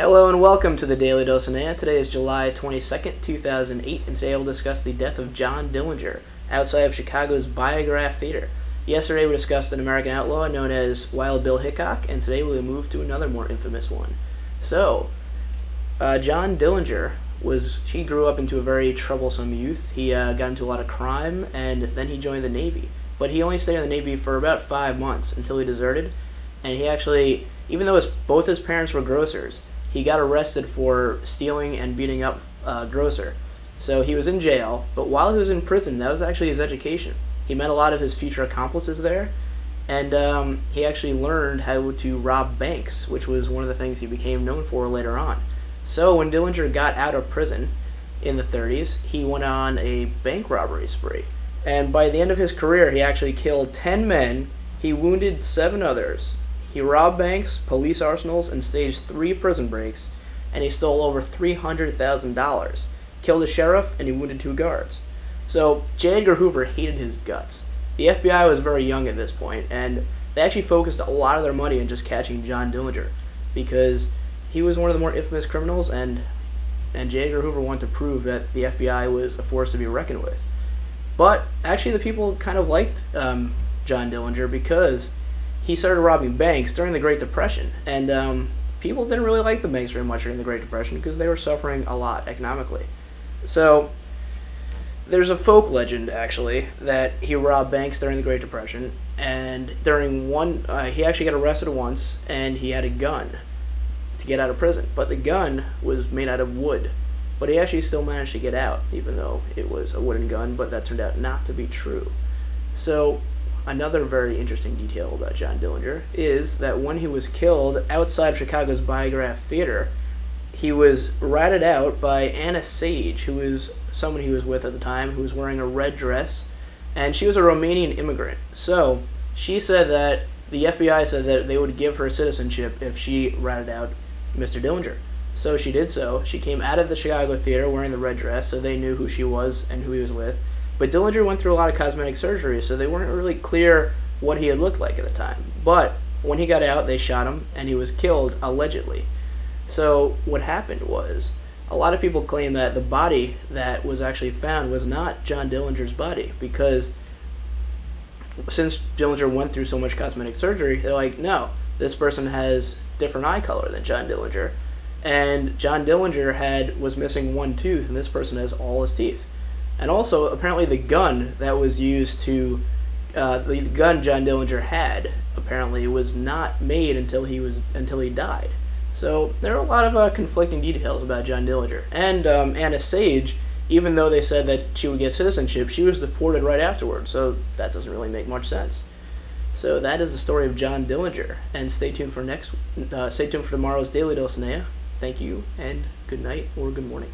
Hello and welcome to the Daily Dulcinea. Today is July 22nd, 2008, and today we'll discuss the death of John Dillinger outside of Chicago's Biograph Theater. Yesterday we discussed an American outlaw known as Wild Bill Hickok, and today we'll move to another more infamous one. So, John Dillinger he grew up into a very troublesome youth. He got into a lot of crime, and then he joined the Navy. But he only stayed in the Navy for about 5 months until he deserted, and he actually, even though both his parents were grocers, he got arrested for stealing and beating up a grocer. So he was in jail, but while he was in prison, that was actually his education. He met a lot of his future accomplices there, and he actually learned how to rob banks, which was one of the things he became known for later on. So when Dillinger got out of prison in the 30s, he went on a bank robbery spree. And by the end of his career, he actually killed 10 men, he wounded 7 others. He robbed banks, police arsenals, and staged 3 prison breaks, and he stole over $300,000, killed a sheriff, and he wounded 2 guards. So J. Edgar Hoover hated his guts. The FBI was very young at this point, and they actually focused a lot of their money on just catching John Dillinger, because he was one of the more infamous criminals, and J. Edgar Hoover wanted to prove that the FBI was a force to be reckoned with. But actually the people kind of liked John Dillinger because he started robbing banks during the Great Depression, and people didn't really like the banks very much during the Great Depression because they were suffering a lot economically. So there's a folk legend, actually, that he robbed banks during the Great Depression, and during he actually got arrested once, and he had a gun to get out of prison, but the gun was made out of wood. But he actually still managed to get out, even though it was a wooden gun, but that turned out not to be true. So another very interesting detail about John Dillinger is that when he was killed outside of Chicago's Biograph Theater, he was ratted out by Anna Sage, who was someone he was with at the time, who was wearing a red dress, and she was a Romanian immigrant. So she said that the FBI said that they would give her citizenship if she ratted out Mr. Dillinger. So she did so. She came out of the Chicago theater wearing the red dress, so they knew who she was and who he was with. But Dillinger went through a lot of cosmetic surgery, so they weren't really clear what he had looked like at the time. But when he got out, they shot him, and he was killed, allegedly. So what happened was, a lot of people claim that the body that was actually found was not John Dillinger's body, because since Dillinger went through so much cosmetic surgery, they're like, no, this person has different eye color than John Dillinger. And John Dillinger was missing 1 tooth, and this person has all his teeth. And also, apparently the gun that was used to, the gun John Dillinger had, apparently was not made until he died. So there are a lot of conflicting details about John Dillinger. And Anna Sage, even though they said that she would get citizenship, she was deported right afterwards, so that doesn't really make much sense. So that is the story of John Dillinger, and stay tuned for tomorrow's Daily Dulcinea. Thank you, and good night or good morning.